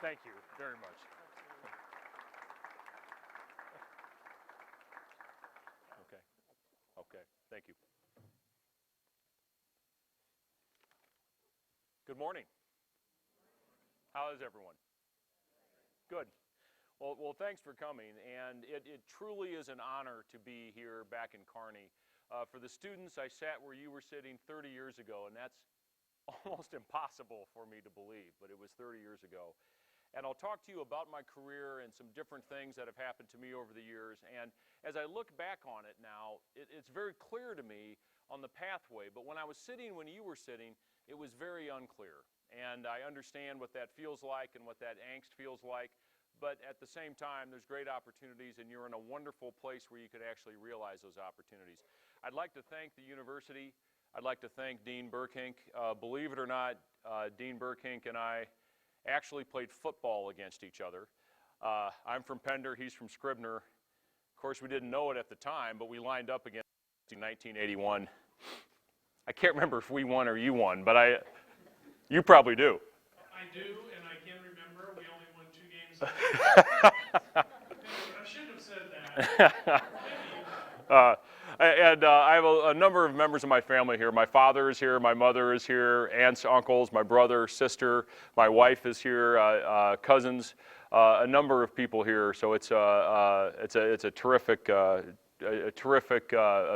Thank you very much. Okay. Okay. Thank you. Good morning. How is everyone? Good. Well, thanks for coming, and it truly is an honor to be here back in Kearney. For the students, I sat where you were sitting 30 years ago, and that's almost impossible for me to believe, but it was 30 years ago. And I'll talk to you about my career and some different things that have happened to me over the years. And as I look back on it now, it's very clear to me on the pathway, but when I was sitting when you were sitting, it was very unclear. And I understand what that feels like and what that angst feels like. But at the same time, there's great opportunities, and you're in a wonderful place where you could actually realize those opportunities. I'd like to thank the university. I'd like to thank Dean Burkink. Believe it or not, Dean Burkink and I actually played football against each other. I'm from Pender, he's from Scribner. Of course, we didn't know it at the time, but we lined up against in 1981. I can't remember if we won or you won, but you probably do. I do, and I can remember we only won 2 games. I shouldn't have said that. I have a number of members of my family here. My father is here, my mother is here, aunts, uncles, my brother, sister, my wife is here, cousins, a number of people here. So it's a terrific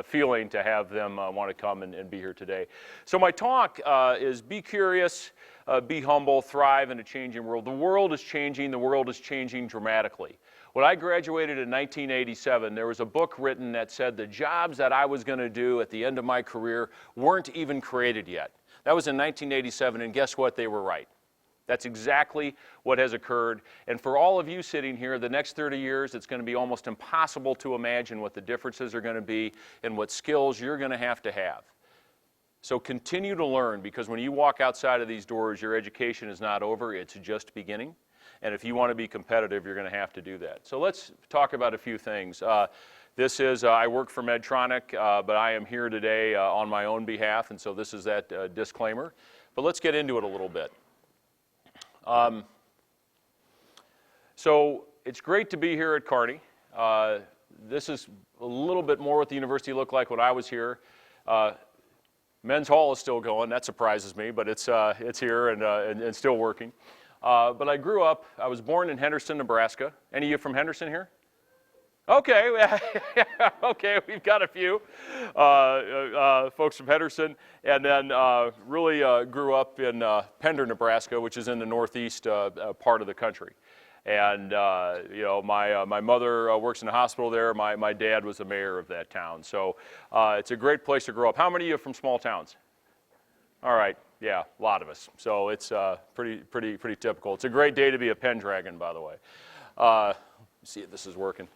feeling to have them want to come and be here today. So my talk is be curious, be humble, thrive in a changing world. The world is changing. The world is changing dramatically. When I graduated in 1987, there was a book written that said the jobs that I was going to do at the end of my career weren't even created yet. That was in 1987, and guess what? They were right. That's exactly what has occurred. And for all of you sitting here, the next 30 years, it's going to be almost impossible to imagine what the differences are going to be and what skills you're going to have. So continue to learn, because when you walk outside of these doors, your education is not over, it's just beginning. And if you want to be competitive, you're going to have to do that. So let's talk about a few things. This is, I work for Medtronic, but I am here today on my own behalf, and so this is that disclaimer. But let's get into it a little bit. So it's great to be here at Kearney. This is a little bit more what the university looked like when I was here. Men's Hall is still going. That surprises me, but it's here and still working. But I grew up, I was born in Henderson, Nebraska. Any of you from Henderson here? Okay, okay, we've got a few folks from Henderson, and then really grew up in Pender, Nebraska, which is in the northeast part of the country. And you know, my mother works in a hospital there. My dad was the mayor of that town. So it's a great place to grow up. How many of you are from small towns? All right, yeah, a lot of us. So it's pretty typical. It's a great day to be a Pendragon, by the way. Let's see if this is working.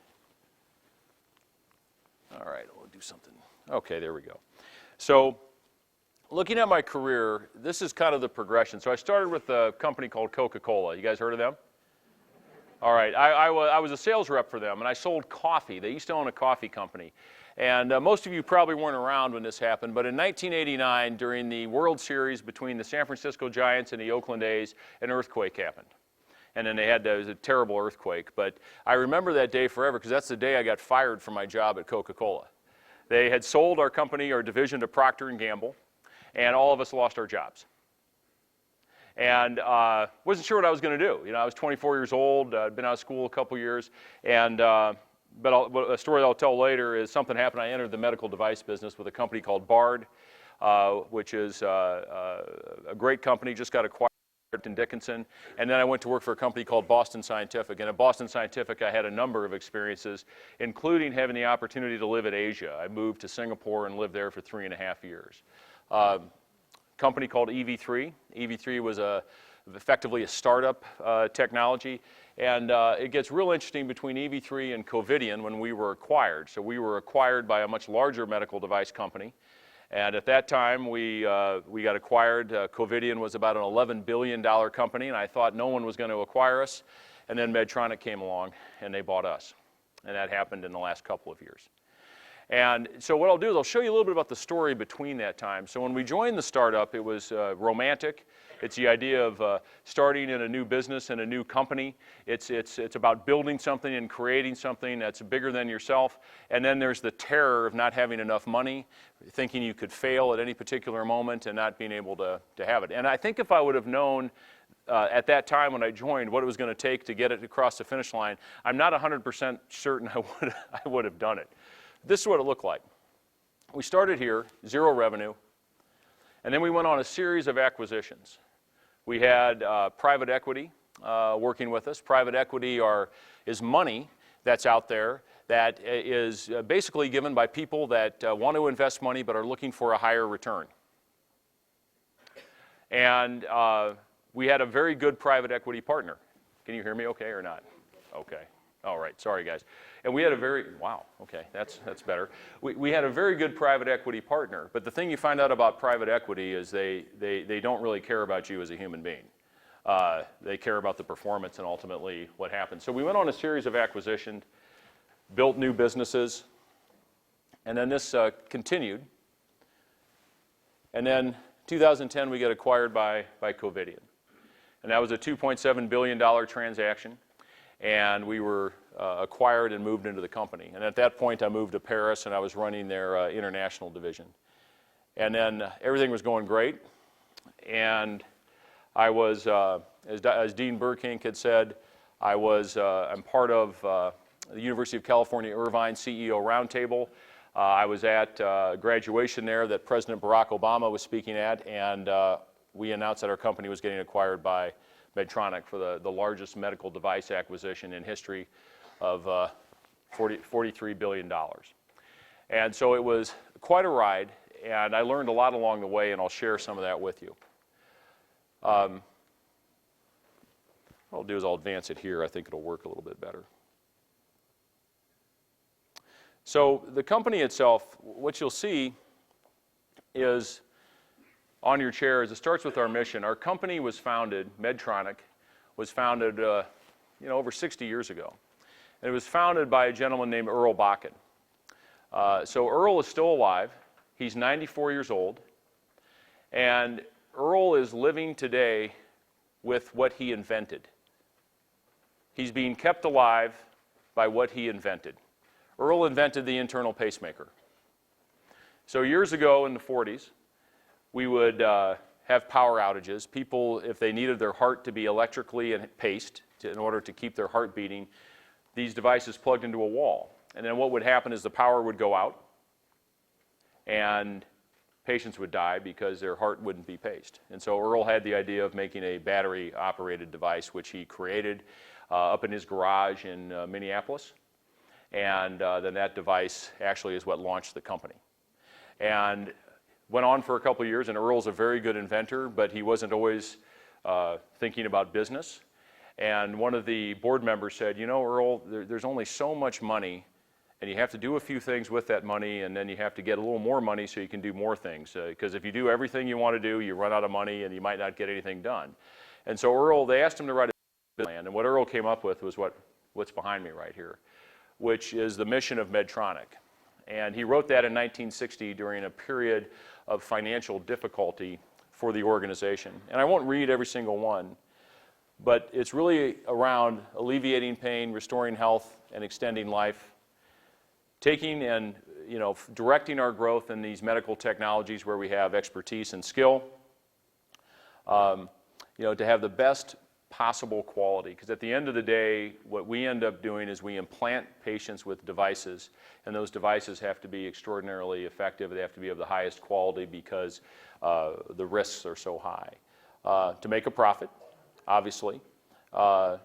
All right, we'll do something. Okay, there we go. So looking at my career, this is kind of the progression. So I started with a company called Coca-Cola. You guys heard of them? All right, I was a sales rep for them, and I sold coffee. They used to own a coffee company. And most of you probably weren't around when this happened, but in 1989, during the World Series between the San Francisco Giants and the Oakland A's, an earthquake happened. And then it was a terrible earthquake. But I remember that day forever, because that's the day I got fired from my job at Coca-Cola. They had sold our company, our division, to Procter & Gamble, and all of us lost our jobs. And wasn't sure what I was going to do. You know, I was 24 years old, I'd been out of school a couple years, and but a story I'll tell later is something happened. I entered the medical device business with a company called Bard, which is a great company, just got acquired in Dickinson. And then I went to work for a company called Boston Scientific. And at Boston Scientific, I had a number of experiences, including having the opportunity to live in Asia. I moved to Singapore and lived there for 3.5 years. Company called EV3. EV3 was effectively a startup technology. And it gets real interesting between EV3 and Covidien when we were acquired. So we were acquired by a much larger medical device company. And at that time, we got acquired. Covidien was about an $11 billion company, and I thought no one was going to acquire us. And then Medtronic came along, and they bought us. And that happened in the last couple of years. And so what I'll do is I'll show you a little bit about the story between that time. So when we joined the startup, it was romantic. It's the idea of starting in a new business and a new company. It's about building something and creating something that's bigger than yourself. And then there's the terror of not having enough money, thinking you could fail at any particular moment and not being able to have it. And I think if I would have known at that time when I joined what it was going to take to get it across the finish line, I'm not 100% certain I would have done it. This is what it looked like. We started here, 0 revenue, and then we went on a series of acquisitions. We had private equity working with us. Private equity is money that's out there that is basically given by people that want to invest money but are looking for a higher return. And we had a very good private equity partner. Can you hear me okay or not? Okay. All right. Sorry, guys. And we had a wow, okay, that's better. We had a very good private equity partner, but the thing you find out about private equity is they don't really care about you as a human being. They care about the performance and ultimately what happens. So we went on a series of acquisitions, built new businesses, and then this continued. And then 2010, we get acquired by Covidien. And that was a $2.7 billion transaction. And we were acquired and moved into the company. And at that point, I moved to Paris, and I was running their international division. And then everything was going great. And I was, as Dean Burkink had said, I'm part of the University of California Irvine CEO Roundtable. I was at graduation there that President Barack Obama was speaking at, and we announced that our company was getting acquired by Medtronic for the largest medical device acquisition in history of $43 billion. And so it was quite a ride, and I learned a lot along the way, and I'll share some of that with you. What I'll do is I'll advance it here. I think it'll work a little bit better. So the company itself, what you'll see is on your chair, it starts with our mission. Our company was founded, Medtronic, was founded over 60 years ago. And it was founded by a gentleman named Earl Bakken. So Earl is still alive. He's 94 years old. And Earl is living today with what he invented. He's being kept alive by what he invented. Earl invented the internal pacemaker. So years ago in the 40s, we would have power outages. People, if they needed their heart to be electrically paced in order to keep their heart beating, these devices plugged into a wall. And then what would happen is the power would go out, and patients would die because their heart wouldn't be paced. And so Earl had the idea of making a battery-operated device, which he created up in his garage in Minneapolis. And then that device actually is what launched the company. And went on for a couple of years, and Earl's a very good inventor, but he wasn't always thinking about business. And one of the board members said, you know, Earl, there's only so much money, and you have to do a few things with that money, and then you have to get a little more money so you can do more things. Because if you do everything you want to do, you run out of money, and you might not get anything done. And so Earl, they asked him to write a business plan, and what Earl came up with was what's behind me right here, which is the mission of Medtronic. And he wrote that in 1960 during a period of financial difficulty for the organization. And I won't read every single one, but it's really around alleviating pain, restoring health, and extending life, taking and directing our growth in these medical technologies where we have expertise and skill, to have the best possible quality, because at the end of the day, what we end up doing is we implant patients with devices, and those devices have to be extraordinarily effective. They have to be of the highest quality because the risks are so high. To make a profit, obviously. To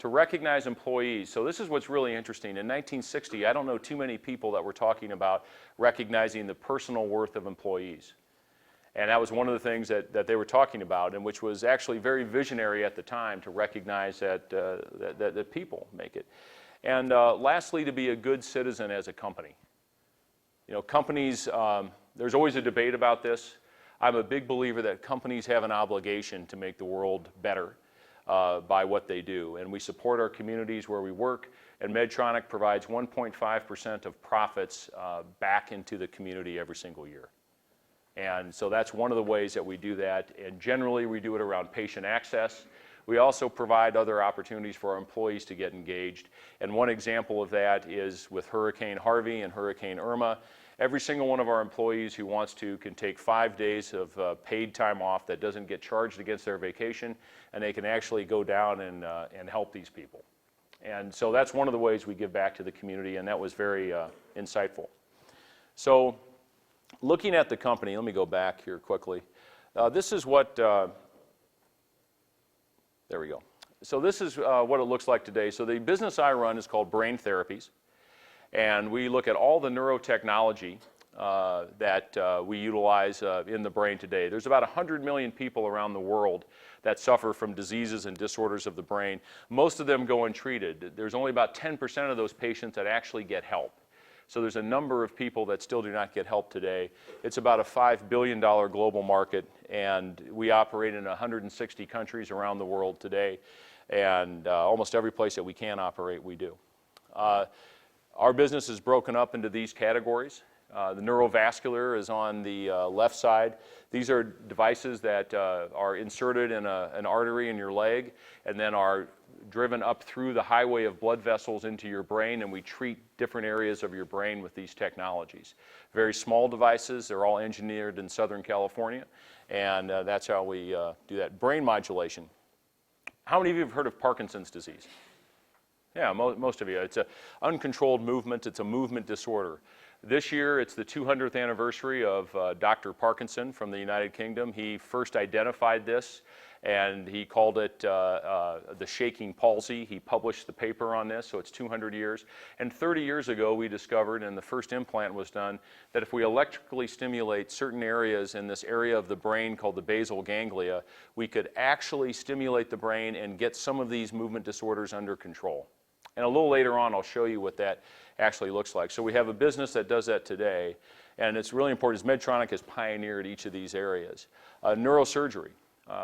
recognize employees. So this is what's really interesting. In 1960, I don't know too many people that were talking about recognizing the personal worth of employees. And that was one of the things that they were talking about, and which was actually very visionary at the time, to recognize that people make it. And lastly, to be a good citizen as a company. Companies, there's always a debate about this. I'm a big believer that companies have an obligation to make the world better by what they do. And we support our communities where we work, and Medtronic provides 1.5% of profits back into the community every single year. And so that's one of the ways that we do that, and generally we do it around patient access. We also provide other opportunities for our employees to get engaged, and one example of that is with Hurricane Harvey and Hurricane Irma. Every single one of our employees who wants to can take 5 days of paid time off that doesn't get charged against their vacation, and they can actually go down and help these people. And so that's one of the ways we give back to the community, and that was very insightful. So looking at the company, let me go back here quickly. This is what, there we go. So this is what it looks like today. So the business I run is called Brain Therapies, and we look at all the neurotechnology that we utilize in the brain today. There's about 100 million people around the world that suffer from diseases and disorders of the brain. Most of them go untreated. There's only about 10% of those patients that actually get help. So there's a number of people that still do not get help today. It's about a $5 billion global market, and we operate in 160 countries around the world today, and almost every place that we can operate, we do. Our business is broken up into these categories. The neurovascular is on the left side. These are devices that are inserted in an artery in your leg and then are driven up through the highway of blood vessels into your brain, and we treat different areas of your brain with these technologies. Very small devices. They're all engineered in Southern California, and that's how we do that. Brain modulation. How many of you have heard of Parkinson's disease? Yeah, most of you. It's an uncontrolled movement. It's a movement disorder. This year, it's the 200th anniversary of Dr. Parkinson from the United Kingdom. He first identified this, and he called it the shaking palsy. He published the paper on this, so it's 200 years. And 30 years ago, we discovered, and the first implant was done, that if we electrically stimulate certain areas in this area of the brain called the basal ganglia, we could actually stimulate the brain and get some of these movement disorders under control. And a little later on, I'll show you what that actually looks like. So we have a business that does that today, and it's really important. Medtronic has pioneered each of these areas. Neurosurgery.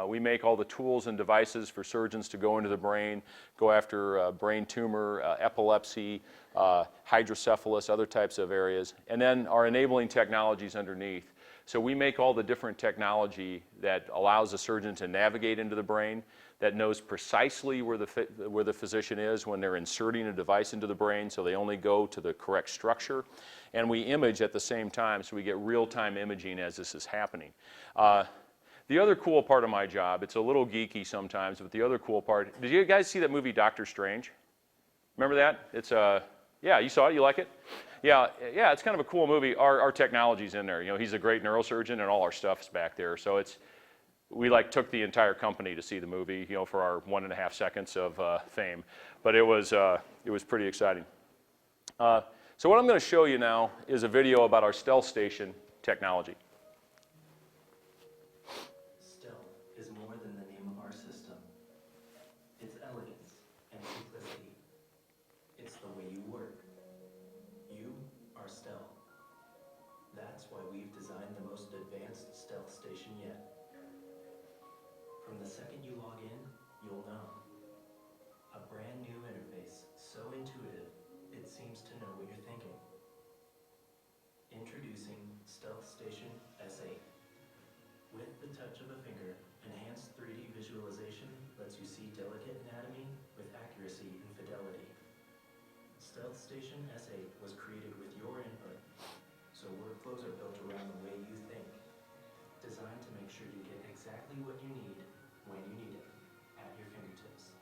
We make all the tools and devices for surgeons to go into the brain, go after brain tumor, epilepsy, hydrocephalus, other types of areas, and then our enabling technologies underneath. So we make all the different technology that allows the surgeon to navigate into the brain, that knows precisely where the physician is when they're inserting a device into the brain, so they only go to the correct structure. And we image at the same time, so we get real-time imaging as this is happening. The other cool part of my job, it's a little geeky sometimes, but the other cool part, did you guys see that movie Doctor Strange? Remember that? It's yeah, you saw it, you like it? Yeah, it's kind of a cool movie. Our technology's in there. You know, he's a great neurosurgeon, and all our stuff's back there. So we like took the entire company to see the movie, you know, for our 1.5 seconds of fame. But it was pretty exciting. So what I'm going to show you now is a video about our Stealth Station technology. Stealth is more than the name of our system. It's elegance and simplicity. It's the way you work. You are Stealth. That's why we've designed the most advanced Stealth Station yet. From the second you log in, you'll know. A brand new interface, so intuitive, it seems to know what you're thinking. Introducing Stealth Station S8. With the touch of a finger, enhanced 3D visualization lets you see delicate anatomy with accuracy and fidelity. Stealth Station S8 was created with your input, so workflows are built around the way you think. Designed to make sure you get exactly what you need when you need it, at your fingertips.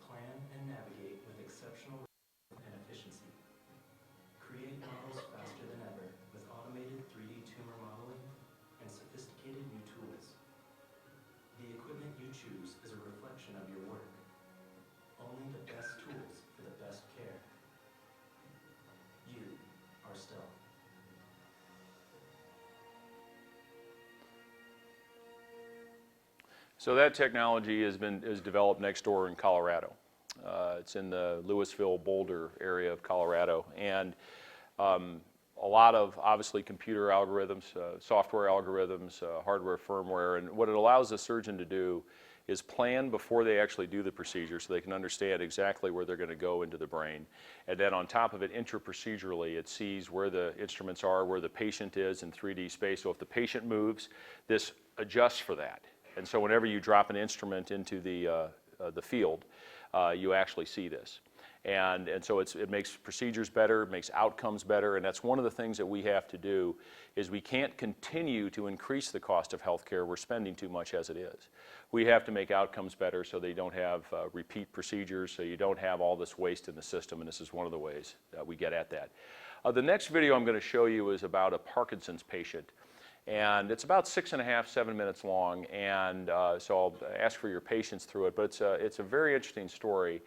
Plan and navigate with exceptional and efficiency. Create models faster than ever with automated 3D tumor modeling and sophisticated new tools. The equipment you choose is a reflection of your work. Only the best tools for the best care. You are Stealth. So that technology is developed next door in Colorado. It's in the Louisville, Boulder area of Colorado, and a lot of obviously computer algorithms, software algorithms, hardware, firmware, and what it allows the surgeon to do is plan before they actually do the procedure so they can understand exactly where they're going to go into the brain. And then on top of it, intra-procedurally, it sees where the instruments are, where the patient is in 3D space. So if the patient moves, this adjusts for that. And so whenever you drop an instrument into the field, you actually see this. And so it makes procedures better, it makes outcomes better, and that's one of the things that we have to do is we can't continue to increase the cost of healthcare. We're spending too much as it is. We have to make outcomes better so they don't have repeat procedures, so you don't have all this waste in the system, and this is one of the ways that we get at that. The next video I'm going to show you is about a Parkinson's patient. And it's about 6.5, 7 minutes long, and so I'll ask for your patience through it, but it's a very interesting story.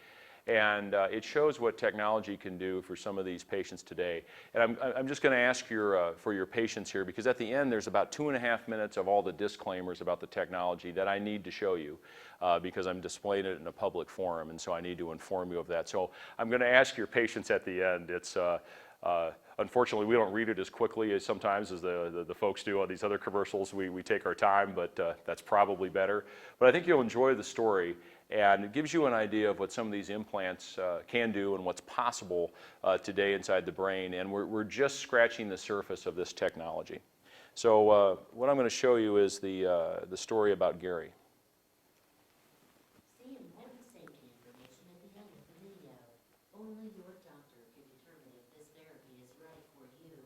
And it shows what technology can do for some of these patients today. And I'm just going to ask for your patience here, because at the end there's about 2.5 minutes of all the disclaimers about the technology that I need to show you, because I'm displaying it in a public forum, and so I need to inform you of that. So I'm going to ask your patience at the end. It's unfortunately, we don't read it as quickly as sometimes as the folks do on these other commercials. We take our time, but that's probably better. But I think you'll enjoy the story, and it gives you an idea of what some of these implants can do and what's possible today inside the brain. And we're just scratching the surface of this technology. So what I'm going to show you is the story about Gary. See important safety information at the end of the video. Only your doctor can determine if this therapy is right for you.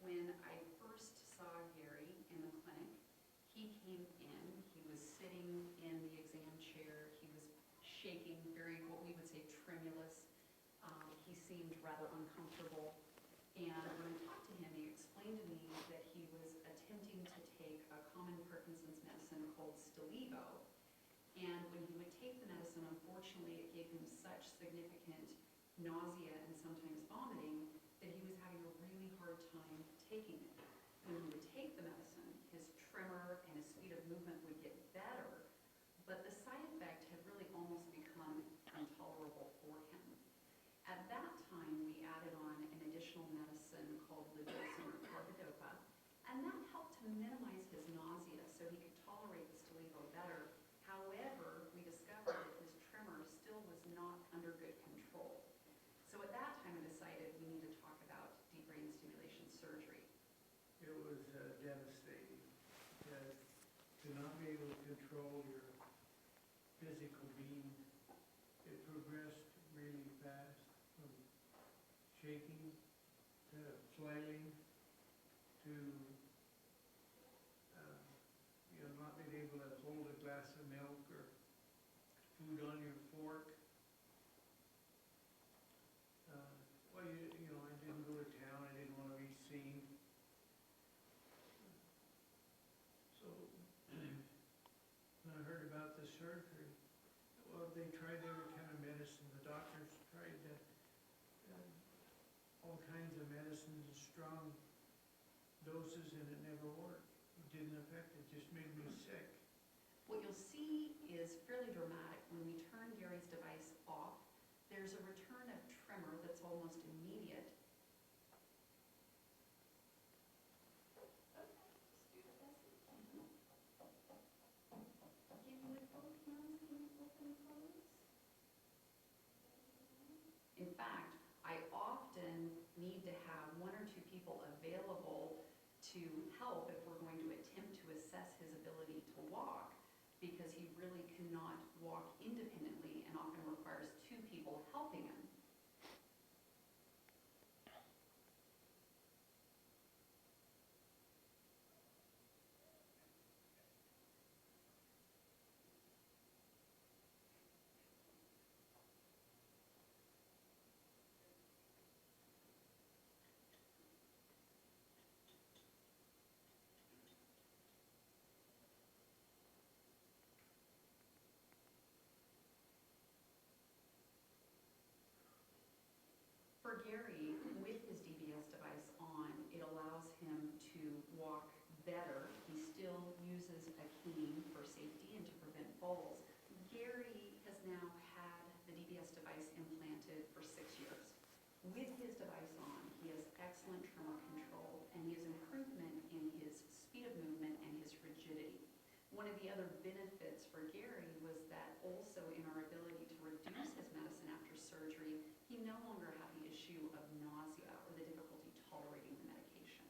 When I first saw Gary in the clinic, he came in, he was sitting in the exam chair, he was shaking, very, what we would say, tremulous. He seemed rather uncomfortable. And when I talked to him, he explained to me that he was attempting to take a common Parkinson's medicine called Stalevo. And when he would take the medicine, unfortunately, it gave him such significant nausea and sometimes vomiting that he was having a really hard time taking it. When he would take the medicine, his tremor and his speed of movement would get better, but the side effect had really almost become intolerable for him. At that time, we added on an additional medicine called levodopa or carbidopa, and that helped to minimize his nausea so he could tolerate the Stalevo better. However, we discovered that his tremor still was not under good control. So at that time, I decided we need to talk about deep brain stimulation surgery. It was devastating. To not be able to control your physical being, it progressed really fast, from shaking to flailing to not being able to hold a glass of milk or food on your fork. Well, I didn't go to town. I didn't want to be seen. So when I heard about the surgery, well, they tried every kind of medicine. The doctors tried all kinds of medicines, strong doses, and it never worked. It didn't affect it. Just made me sick. What you'll see is fairly dramatic. When we turn Gary's device off, there's a return of tremor that's almost immediate. In fact, I often need to have 1 or 2 people available to help if we're going to attempt to assess his ability to walk, because he really cannot walk independently and often requires 2 people helping him. For Gary, with his DBS device on, it allows him to walk better. He still uses a cane for safety and to prevent falls. Gary has now had the DBS device implanted for 6 years. With his device on, he has excellent tremor control, and he has improvement in his speed of movement and his rigidity. other benefits for Gary was that also in our ability to reduce his medicine after surgery, he no longer had the issue of nausea or the difficulty tolerating the medication.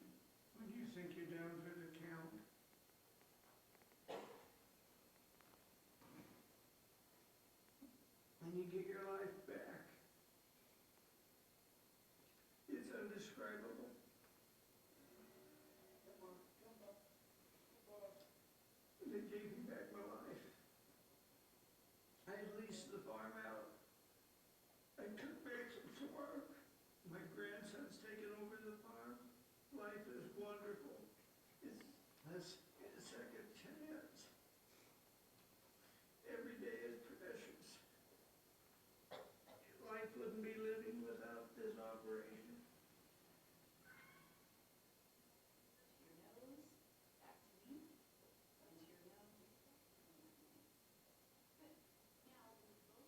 When you think you're down to the count, and you get your life back, it's indescribable. They gave me back my life. I leased the farm out. I took back some farm. My grandson's taken over the farm. Life is wonderful. It's a second chance. Every day is precious. Life wouldn't be living without this operation. To your nose, back to me, into your nose. Good. Now, we both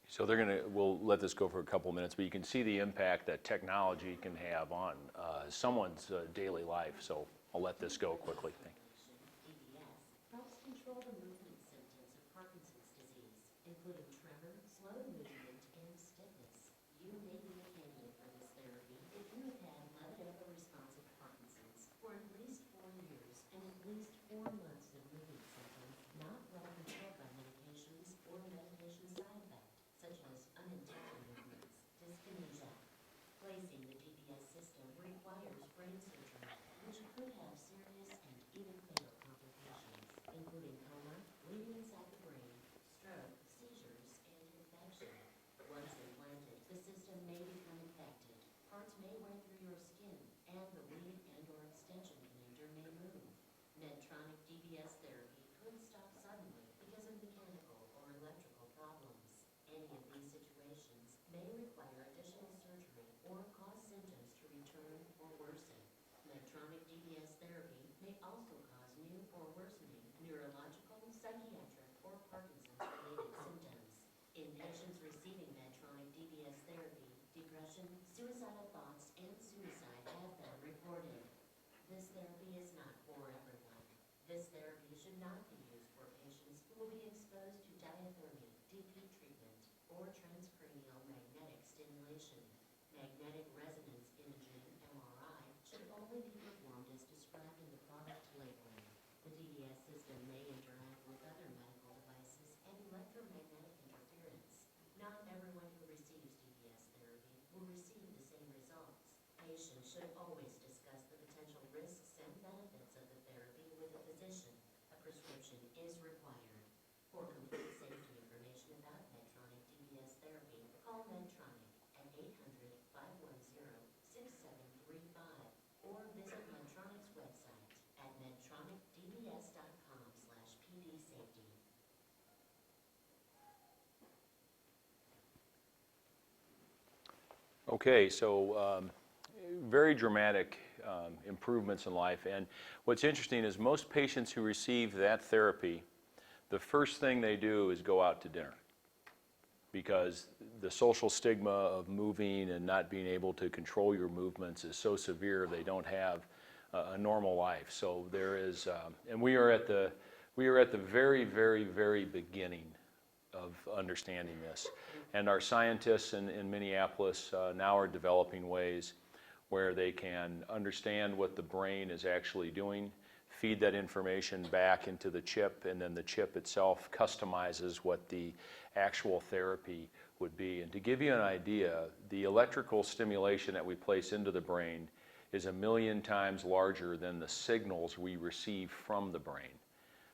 So we'll let this go for a couple minutes, but you can see the impact that technology can have on someone's daily life. So I'll let this go quickly. Thank you. DBS helps control the movement symptoms of Parkinson's disease, including tremor, slow movement, and stiffness. You may be a candidate for this therapy if you have had levodopa-responsive Parkinson's for at least 4 years and at least 4 months of movement symptoms not well controlled by medications or medication side effects, such as unintentional movements, dyskinesia. Placing the DBS system requires brain surgery, which could have serious and even fatal complications, including coma, bleeding inside the brain, stroke, seizures, and infection. Once implanted, the system may become infected, parts may wear through your skin, and the lead and/or extension connector may move. Medtronic DBS therapy could stop suddenly because of mechanical or electrical problems. Any of these situations may require additional surgery or cause symptoms to return or worsen. Medtronic DBS therapy may also cause new or worsening neurological, psychiatric, or Parkinson's-related symptoms. In patients receiving Medtronic DBS therapy, depression, suicidal thoughts, and suicide have been reported. This therapy is not for everyone. This therapy should not be used for patients who will be exposed to diathermy, DP treatment, or transcranial magnetic stimulation. Magnetic resonance imaging, MRI, should only be performed as described in the product labeling. The DBS system may interact with other medical devices and electromagnetic interference. Not everyone who receives DBS therapy will receive the same results. Patients should always discuss the potential risks and benefits of the therapy with a physician. A prescription is required. For complete safety information about Medtronic DBS therapy, call Medtronic at 800-510-6735 or visit Medtronic's website at medtronicdbs.com/pdsafety. Okay, so very dramatic improvements in life. And what's interesting is most patients who receive that therapy, the first thing they do is go out to dinner, because the social stigma of moving and not being able to control your movements is so severe they don't have a normal life. So there is, and we are at the very, very, very beginning of understanding this. And our scientists in Minneapolis now are developing ways where they can understand what the brain is actually doing, feed that information back into the chip, and then the chip itself customizes what the actual therapy would be. And to give you an idea, the electrical stimulation that we place into the brain is 1,000,000 times larger than the signals we receive from the brain.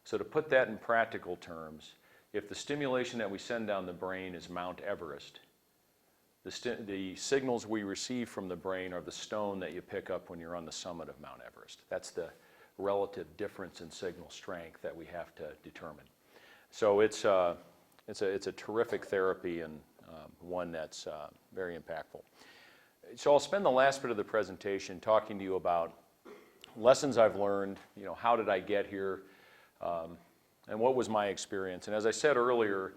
So to put that in practical terms, if the stimulation that we send down the brain is Mount Everest, the signals we receive from the brain are the stone that you pick up when you're on the summit of Mount Everest. That's the relative difference in signal strength that we have to determine. So it's a terrific therapy, and one that's very impactful. So I'll spend the last bit of the presentation talking to you about lessons I've learned, how did I get here, and what was my experience. And as I said earlier,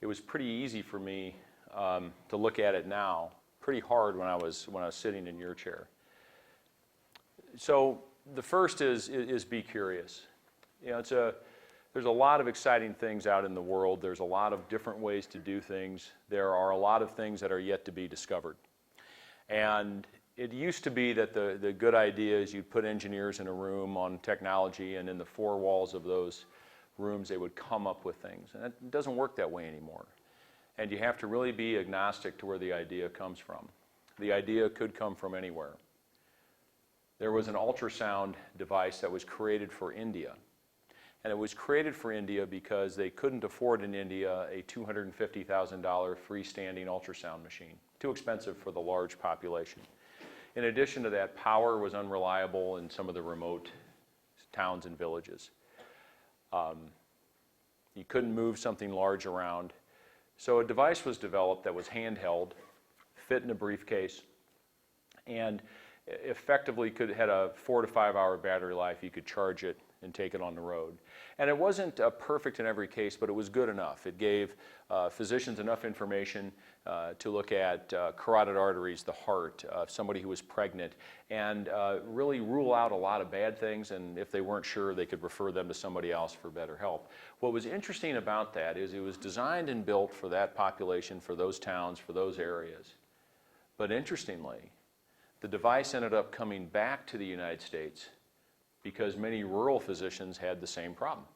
it was pretty easy for me to look at it now, pretty hard when I was sitting in your chair. So the first is be curious. There's a lot of exciting things out in the world. There's a lot of different ways to do things. There are a lot of things that are yet to be discovered. And it used to be that the good idea is you'd put engineers in a room on technology, and in the four walls of those rooms they would come up with things. And it doesn't work that way anymore. And you have to really be agnostic to where the idea comes from. The idea could come from anywhere. There was an ultrasound device that was created for India. And it was created for India because they couldn't afford in India a $250,000 freestanding ultrasound machine. Too expensive for the large population. In addition to that, power was unreliable in some of the remote towns and villages. You couldn't move something large around. So a device was developed that was handheld, fit in a briefcase, and effectively had a 4 to 5 hour battery life. You could charge it and take it on the road. And it wasn't perfect in every case, but it was good enough. It gave physicians enough information to look at carotid arteries, the heart, somebody who was pregnant, and really rule out a lot of bad things, and if they weren't sure, they could refer them to somebody else for better help. What was interesting about that is it was designed and built for that population, for those towns, for those areas. But interestingly, the device ended up coming back to the United States because many rural physicians had the same problem.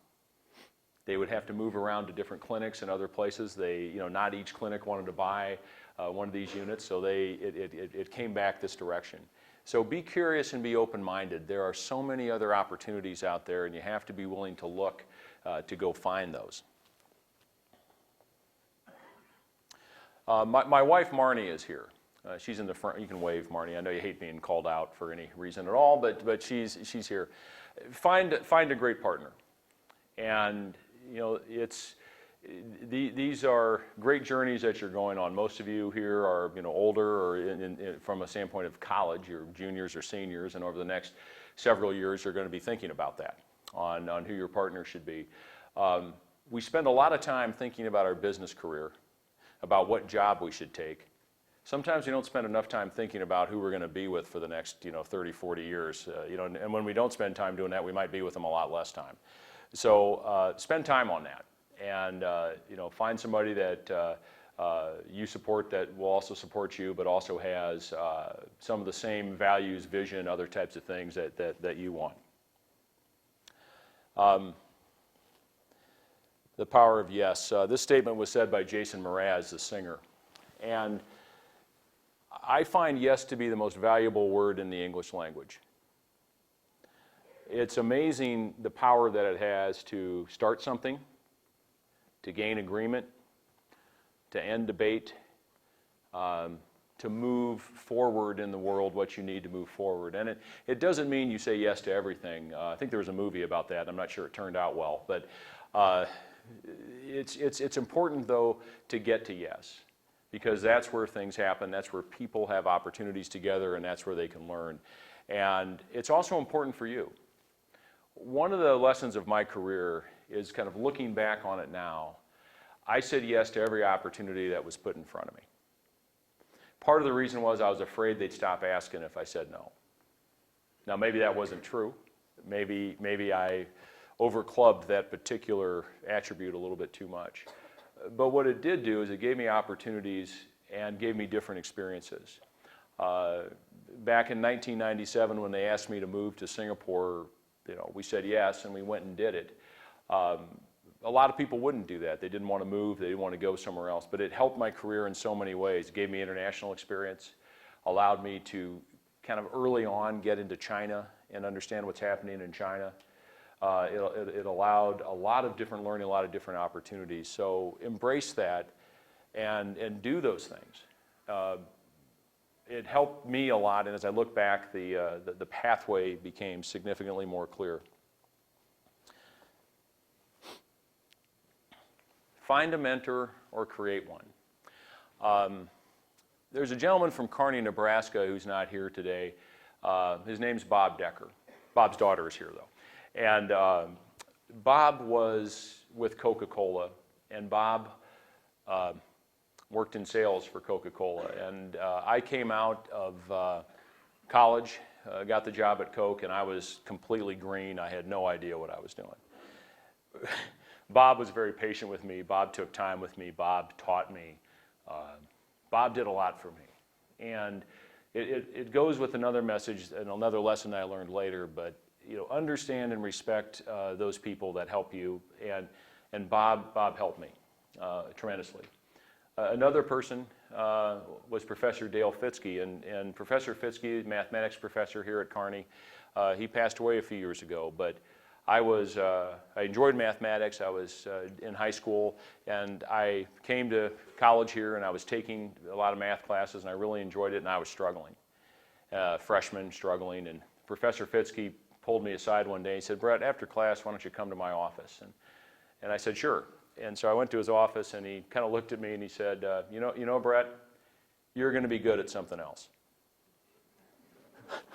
They would have to move around to different clinics and other places. Not each clinic wanted to buy one of these units, so it came back this direction. So be curious and be open-minded. There are so many other opportunities out there, and you have to be willing to look to go find those. My wife, Marnie, is here. She's in the front. You can wave, Marnie. I know you hate being called out for any reason at all, but she's here. Find a great partner, and these are great journeys that you're going on. Most of you here are older, or from a standpoint of college, you're juniors or seniors, and over the next several years, you're going to be thinking about that on who your partner should be. We spend a lot of time thinking about our business career, about what job we should take. Sometimes we don't spend enough time thinking about who we're going to be with for the next 30, 40 years. And when we don't spend time doing that, we might be with them a lot less time. So spend time on that, and find somebody that you support that will also support you, but also has some of the same values, vision, other types of things that you want. The power of yes. This statement was said by Jason Mraz, the singer, and I find yes to be the most valuable word in the English language. It's amazing the power that it has to start something, to gain agreement, to end debate, to move forward in the world what you need to move forward. And it doesn't mean you say yes to everything. I think there was a movie about that. I'm not sure it turned out well. But it's important, though, to get to yes. Because that's where things happen, that's where people have opportunities together, and that's where they can learn. And it's also important for you. One of the lessons of my career is kind of looking back on it now. I said yes to every opportunity that was put in front of me. Part of the reason was I was afraid they'd stop asking if I said no. Now maybe that wasn't true. Maybe I overclubbed that particular attribute a little bit too much. But what it did do is it gave me opportunities and gave me different experiences. Back in 1997, when they asked me to move to Singapore we said yes and we went and did it. A lot of people wouldn't do that. They didn't want to move, they didn't want to go somewhere else, but it helped my career in so many ways. It gave me international experience, allowed me to kind of early on get into China and understand what's happening in China. It allowed a lot of different learning, a lot of different opportunities. So embrace that and do those things. It helped me a lot, and as I look back, the pathway became significantly more clear. Find a mentor or create one. There's a gentleman from Kearney, Nebraska who's not here today. His name's Bob Decker. Bob's daughter is here though. And Bob was with Coca-Cola, and Bob worked in sales for Coca-Cola. And I came out of college, got the job at Coke, and I was completely green. I had no idea what I was doing. Bob was very patient with me. Bob took time with me. Bob taught me. Bob did a lot for me. And it goes with another message and another lesson that I learned later, but understand and respect those people that help you. And Bob helped me tremendously. Another person was Professor Dale Fitzke, and Professor Fitzke, mathematics professor here at Kearney, he passed away a few years ago, but I enjoyed mathematics. I was in high school, and I came to college here, and I was taking a lot of math classes, and I really enjoyed it, and I was struggling, freshman struggling, and Professor Fitzke pulled me aside one day. He said, "Brett, after class, why don't you come to my office?" And I said, "Sure." And so I went to his office, and he kind of looked at me, and he said, you know, Brett, you're going to be good at something else."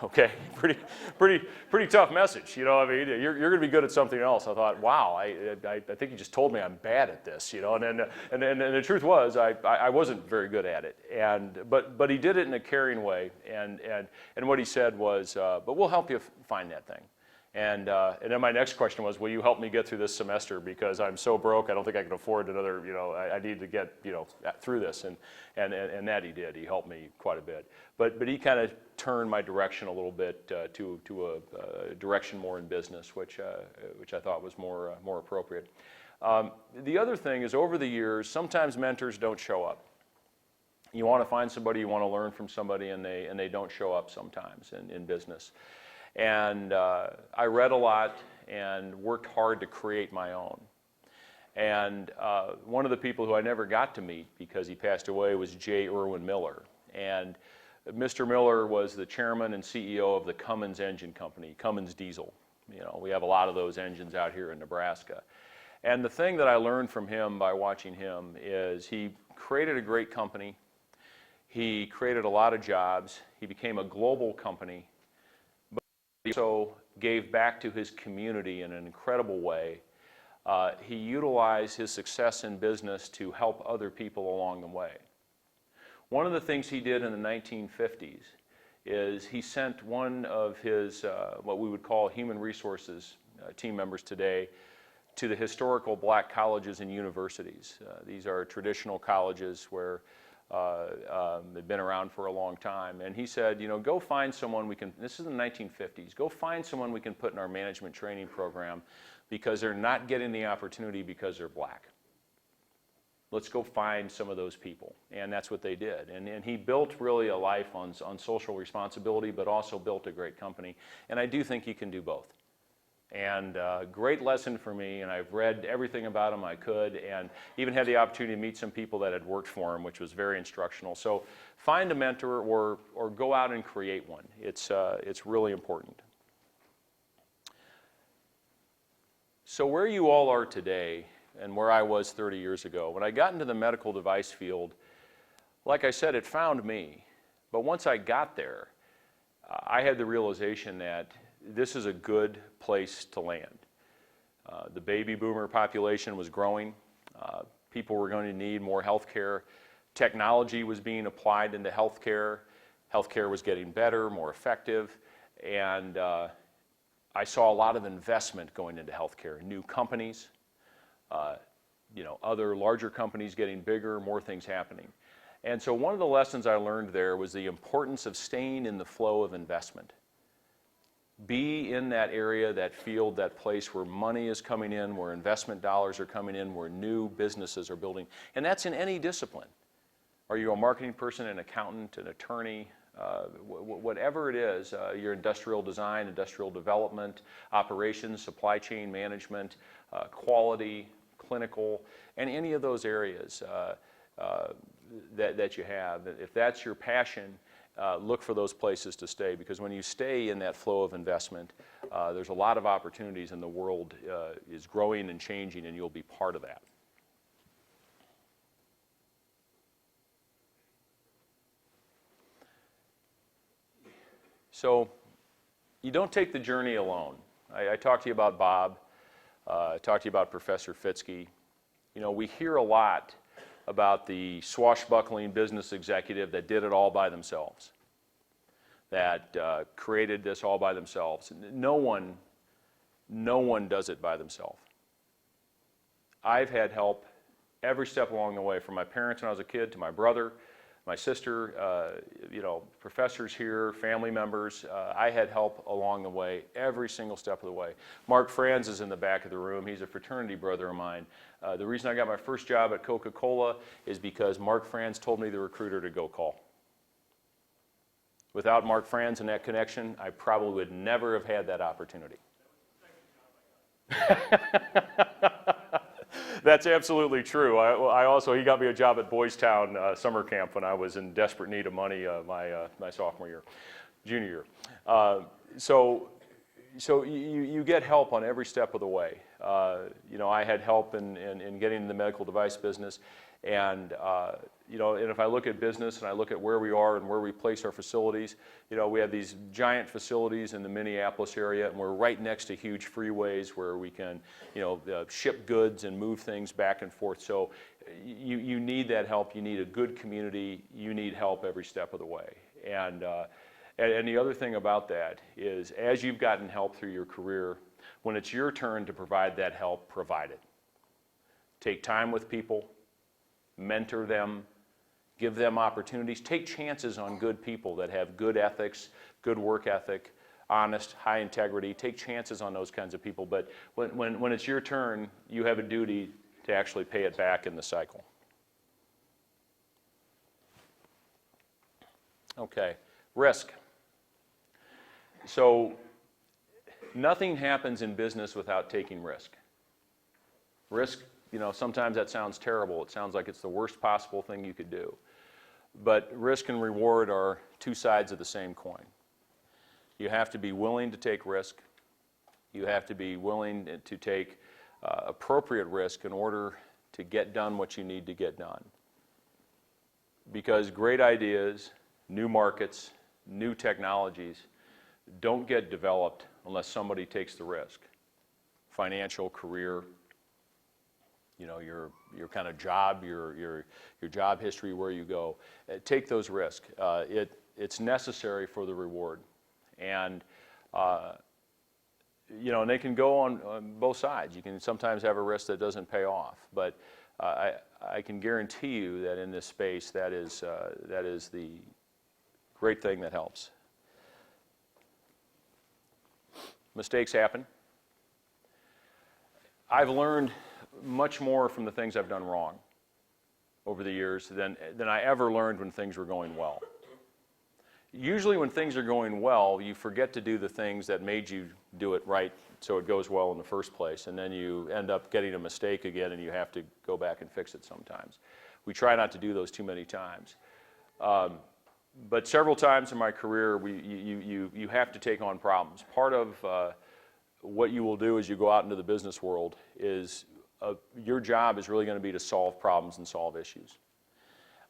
Okay, pretty tough message, I mean, you're going to be good at something else. I thought, wow, I think he just told me I'm bad at this, and the truth was I wasn't very good at it, but he did it in a caring way, and what he said was, but we'll help you find that thing. And then my next question was, will you help me get through this semester, because I'm so broke, I don't think I can afford another, I need to get, through this, and that he did. He helped me quite a bit. But he kind of turned my direction a little bit to a direction more in business, which I thought was more appropriate. The other thing is, over the years, sometimes mentors don't show up. You want to find somebody, you want to learn from somebody, and they don't show up sometimes in business. And I read a lot and worked hard to create my own. And one of the people who I never got to meet because he passed away was J. Irwin Miller. And Mr. Miller was the chairman and CEO of the Cummins Engine Company, Cummins Diesel. We have a lot of those engines out here in Nebraska. And the thing that I learned from him by watching him is he created a great company. He created a lot of jobs. He became a global company. He also gave back to his community in an incredible way. He utilized his success in business to help other people along the way. One of the things he did in the 1950s is he sent one of his, what we would call human resources team members today, to the historical black colleges and universities. These are traditional colleges where they've been around for a long time. And he said, go find someone we can, this is in the 1950s, go find someone we can put in our management training program because they're not getting the opportunity because they're black. Let's go find some of those people. And that's what they did. And he built really a life on social responsibility, but also built a great company. And I do think he can do both. And great lesson for me, and I've read everything about him I could, and even had the opportunity to meet some people that had worked for him, which was very instructional. So find a mentor or go out and create one. It's really important. So where you all are today and where I was 30 years ago, when I got into the medical device field, like I said, it found me. But once I got there, I had the realization that this is a good place to land. The baby boomer population was growing. People were going to need more health care. Technology was being applied into health care. Health care was getting better, more effective. And I saw a lot of investment going into health care. New companies, other larger companies getting bigger, more things happening. And so one of the lessons I learned there was the importance of staying in the flow of investment. Be in that area, that field, that place where money is coming in, where investment dollars are coming in, where new businesses are building. And that's in any discipline. Are you a marketing person, an accountant, an attorney, whatever it is, your industrial design, industrial development, operations, supply chain management, quality, clinical, and any of those areas that you have. If that's your passion, look for those places to stay, because when you stay in that flow of investment, there's a lot of opportunities, and the world is growing and changing, and you'll be part of that. So you don't take the journey alone. I talked to you about Bob. I talked to you about Professor Fitzke. You know, we hear a lot about the swashbuckling business executive that did it all by themselves, that created this all by themselves. No one does it by themselves. I've had help every step along the way, from my parents when I was a kid to my brother, my sister, you know, professors here, family members. I had help along the way, every single step of the way. Mark Franz is in the back of the room. He's a fraternity brother of mine. The reason I got my first job at Coca-Cola is because Mark Franz told me the recruiter to go call. Without Mark Franz and that connection, I probably would never have had that opportunity. That's absolutely true. I also, he got me a job at Boys Town summer camp when I was in desperate need of money my sophomore year, junior year. So you get help on every step of the way. You know, I had help in getting in the medical device business, and you know, and if I look at business and I look at where we are and where we place our facilities, you know, we have these giant facilities in the Minneapolis area, and we're right next to huge freeways where we can, you know, ship goods and move things back and forth. So you need that help. You need a good community. You need help every step of the way. And the other thing about that is, as you've gotten help through your career, when it's your turn to provide that help, provide it. Take time with people, mentor them, give them opportunities, take chances on good people that have good ethics, good work ethic, honest, high integrity. Take chances on those kinds of people, but when it's your turn, you have a duty to actually pay it back in the cycle. Okay, risk. So nothing happens in business without taking risk. Risk, you know, sometimes that sounds terrible. It sounds like it's the worst possible thing you could do. But risk and reward are two sides of the same coin. You have to be willing to take risk. You have to be willing to take appropriate risk in order to get done what you need to get done. Because great ideas, new markets, new technologies don't get developed unless somebody takes the risk. Financial, career, you know, your kind of job, your job history, where you go. Take those risks. It's necessary for the reward. And, you know, and they can go on both sides. You can sometimes have a risk that doesn't pay off. But I can guarantee you that in this space, that is the great thing that helps. Mistakes happen. I've learned much more from the things I've done wrong over the years than I ever learned when things were going well. Usually when things are going well, you forget to do the things that made you do it right so it goes well in the first place, and then you end up getting a mistake again and you have to go back and fix it sometimes. We try not to do those too many times. But several times in my career, you have to take on problems. Part of what you will do as you go out into the business world is your job is really going to be to solve problems and solve issues.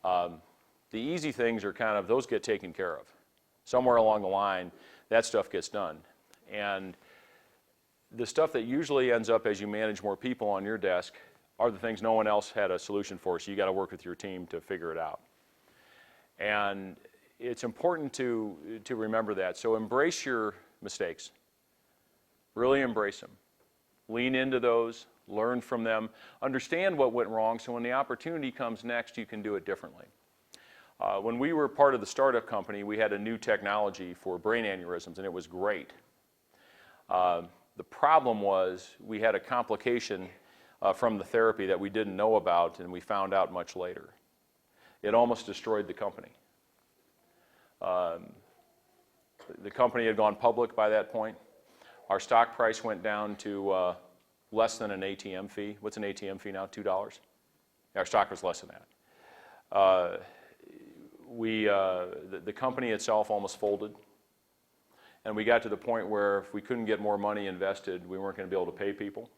The easy things are kind of, those get taken care of. Somewhere along the line, that stuff gets done. And the stuff that usually ends up as you manage more people on your desk are the things no one else had a solution for, so you got to work with your team to figure it out. And it's important to remember that. So embrace your mistakes. Really embrace them. Lean into those, learn from them, understand what went wrong, so when the opportunity comes next, you can do it differently. When we were part of the startup company, we had a new technology for brain aneurysms, and it was great. The problem was we had a complication from the therapy that we didn't know about, and we found out much later. It almost destroyed the company. The company had gone public by that point. Our stock price went down to less than an ATM fee. What's an ATM fee now? $2? Our stock was less than that. The company itself almost folded. And we got to the point where if we couldn't get more money invested, we weren't going to be able to pay people.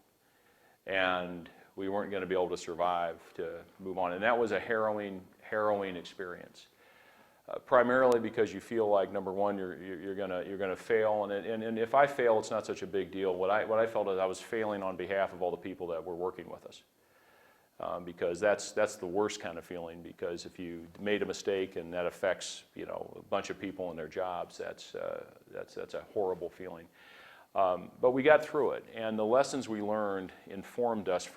And we weren't going to be able to survive to move on. And that was a harrowing experience. Primarily because you feel like, number one, you're gonna fail, and if I fail, it's not such a big deal. What I felt is I was failing on behalf of all the people that were working with us, because that's the worst kind of feeling. Because if you made a mistake and that affects a bunch of people and their jobs, that's a horrible feeling. But we got through it, and the lessons we learned informed us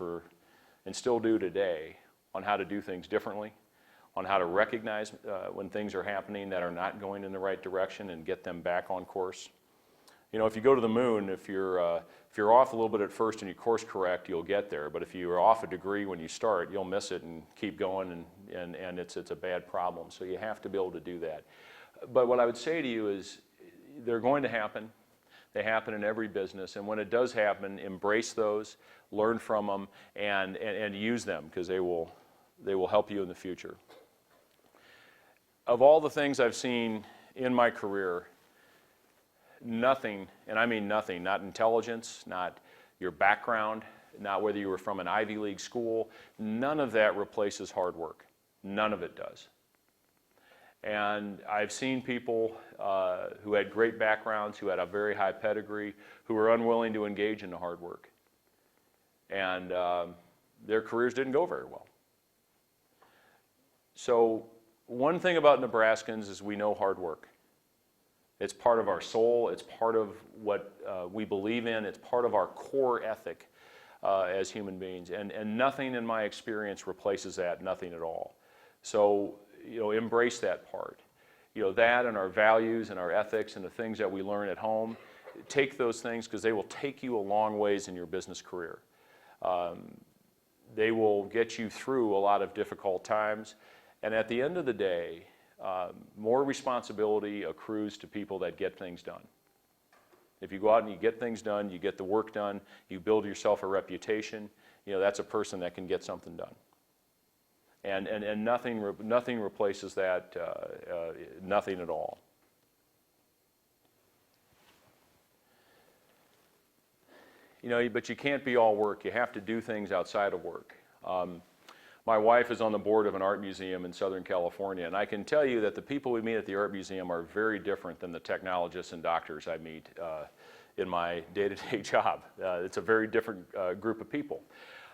and still do today, on how to do things differently, on how to recognize when things are happening that are not going in the right direction and get them back on course. If you go to the moon, if you're off a little bit at first and you course correct, you'll get there. But if you're off a degree when you start, you'll miss it and keep going, and it's a bad problem. So you have to be able to do that. But what I would say to you is, they're going to happen. They happen in every business, and when it does happen, embrace those, learn from them, and use them, because they will help you in the future. Of all the things I've seen in my career, nothing, and I mean nothing, not intelligence, not your background, not whether you were from an Ivy League school, none of that replaces hard work. None of it does. And I've seen people who had great backgrounds, who had a very high pedigree, who were unwilling to engage in the hard work. And their careers didn't go very well. So one thing about Nebraskans is we know hard work. It's part of our soul. It's part of what we believe in. It's part of our core ethic as human beings. And nothing in my experience replaces that, nothing at all. So, embrace that part. That and our values and our ethics and the things that we learn at home, take those things, because they will take you a long ways in your business career. They will get you through a lot of difficult times. And at the end of the day, more responsibility accrues to people that get things done. If you go out and you get things done, you get the work done, you build yourself a reputation, that's a person that can get something done. And nothing replaces that, nothing at all. But you can't be all work. You have to do things outside of work. My wife is on the board of an art museum in Southern California, and I can tell you that the people we meet at the art museum are very different than the technologists and doctors I meet in my day-to-day job. It's a very different group of people.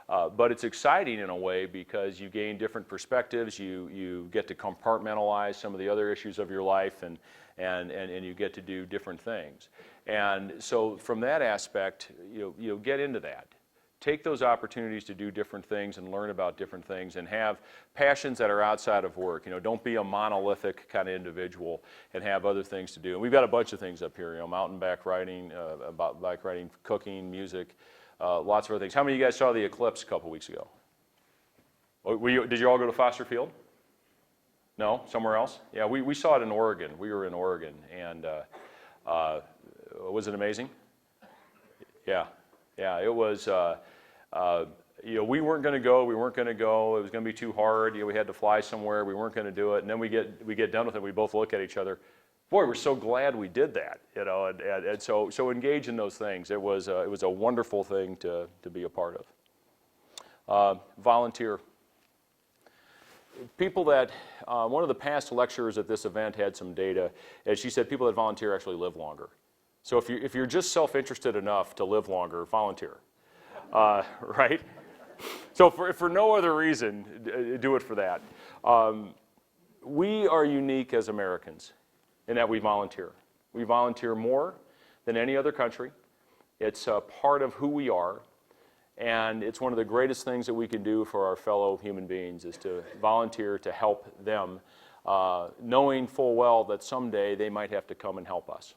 But it's exciting in a way, because you gain different perspectives, you get to compartmentalize some of the other issues of your life, and you get to do different things. And so from that aspect, get into that. Take those opportunities to do different things and learn about different things, and have passions that are outside of work. Don't be a monolithic kind of individual, and have other things to do. And we've got a bunch of things up here, mountain bike riding, cooking, music, lots of other things. How many of you guys saw the eclipse a couple weeks ago? Did you all go to Foster Field? No? Somewhere else? Yeah, we saw it in Oregon. We were in Oregon, and was it amazing? Yeah, it was. We weren't going to go. We weren't going to go. It was going to be too hard. We had to fly somewhere. We weren't going to do it. And then we get done with it. We both look at each other. Boy, we're so glad we did that. And so engage in those things. It was a wonderful thing to be a part of. Volunteer. People that one of the past lecturers at this event had some data, and she said people that volunteer actually live longer. So if you're just self-interested enough to live longer, volunteer. Right? So for no other reason, do it for that. We are unique as Americans in that we volunteer. We volunteer more than any other country. It's a part of who we are, and it's one of the greatest things that we can do for our fellow human beings, is to volunteer to help them, knowing full well that someday they might have to come and help us.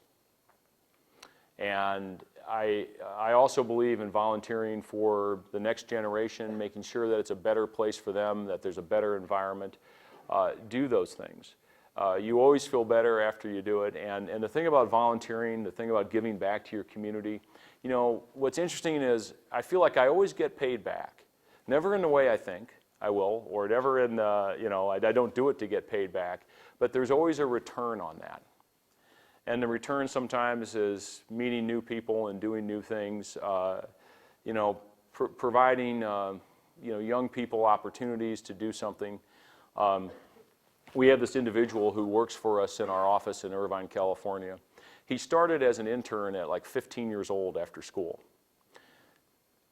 And I also believe in volunteering for the next generation, making sure that it's a better place for them, that there's a better environment. Do those things. You always feel better after you do it. And the thing about volunteering, the thing about giving back to your community, you know, what's interesting is I feel like I always get paid back. Never in the way I think I will, or never in the, you know, I don't do it to get paid back, but there's always a return on that. And the return sometimes is meeting new people and doing new things, you know, providing, you know, young people opportunities to do something. We have this individual who works for us in our office in Irvine, California. He started as an intern at like 15 years old after school.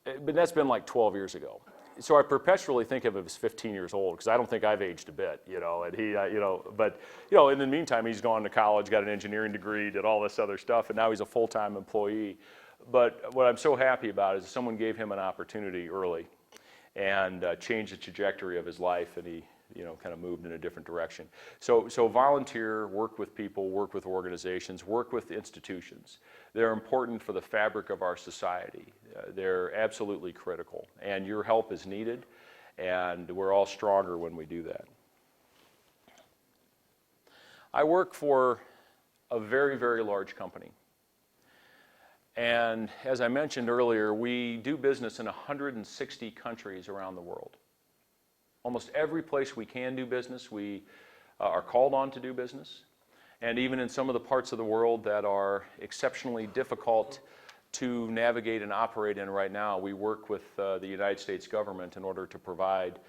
But that's been like 12 years ago. So I perpetually think of him as 15 years old because I don't think I've aged a bit, you know, and he, you know, but, you know, in the meantime, he's gone to college, got an engineering degree, did all this other stuff, and now he's a full-time employee. But what I'm so happy about is someone gave him an opportunity early and changed the trajectory of his life, and he, you know, kind of moved in a different direction. So volunteer, work with people, work with organizations, work with institutions. They're important for the fabric of our society. They're absolutely critical, and your help is needed, and we're all stronger when we do that. I work for a very, very large company. And as I mentioned earlier, we do business in 160 countries around the world. Almost every place we can do business, we are called on to do business. And even in some of the parts of the world that are exceptionally difficult to navigate and operate in right now, we work with the United States government in order to provide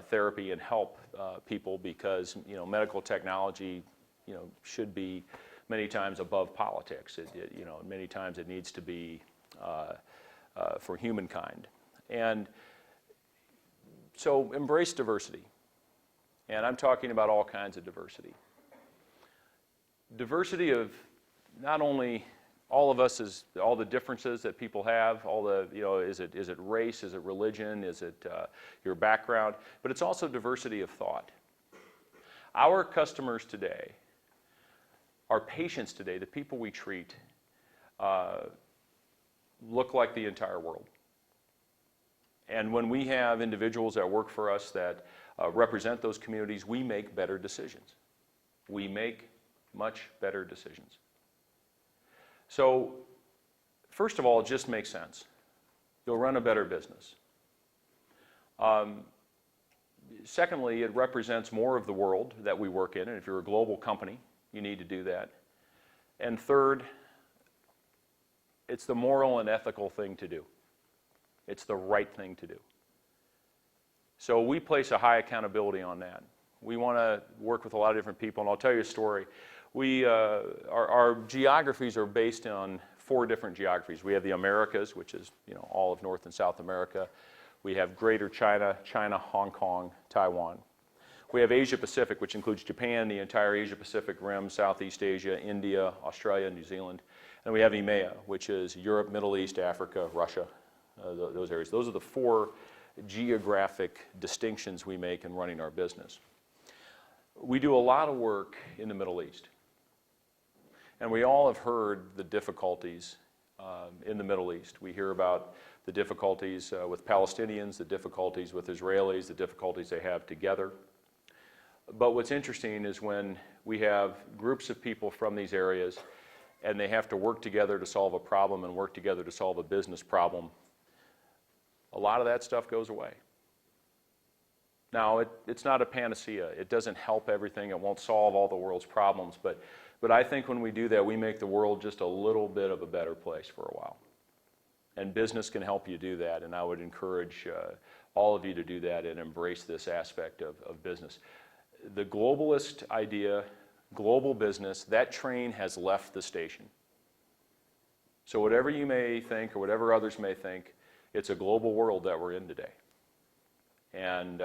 therapy and help people because, you know, medical technology, you know, should be many times above politics. You know, many times it needs to be for humankind. And so embrace diversity. And I'm talking about all kinds of diversity. Diversity of not only all of us, is all the differences that people have, all the, you know, is it race, is it religion, is it your background, but it's also diversity of thought. Our customers today, our patients today, the people we treat, look like the entire world. And when we have individuals that work for us that represent those communities, we make better decisions. We make much better decisions. So, first of all, it just makes sense. You'll run a better business. Secondly, it represents more of the world that we work in, and if you're a global company, you need to do that. And third, it's the moral and ethical thing to do. It's the right thing to do. So we place a high accountability on that. We want to work with a lot of different people, and I'll tell you a story. Our geographies are based on 4 different geographies. We have the Americas, which is, you know, all of North and South America. We have Greater China, Hong Kong, Taiwan. We have Asia Pacific, which includes Japan, the entire Asia Pacific rim, Southeast Asia, India, Australia, New Zealand. And we have EMEA, which is Europe, Middle East, Africa, Russia. Those areas. Those are the 4 geographic distinctions we make in running our business. We do a lot of work in the Middle East. And we all have heard the difficulties in the Middle East. We hear about the difficulties with Palestinians, the difficulties with Israelis, the difficulties they have together. But what's interesting is when we have groups of people from these areas and they have to work together to solve a problem and work together to solve a business problem, a lot of that stuff goes away. Now, it's not a panacea. It doesn't help everything. It won't solve all the world's problems. But I think when we do that, we make the world just a little bit of a better place for a while. And business can help you do that. And I would encourage all of you to do that and embrace this aspect of business. The globalist idea, global business, that train has left the station. So whatever you may think or whatever others may think, it's a global world that we're in today. And,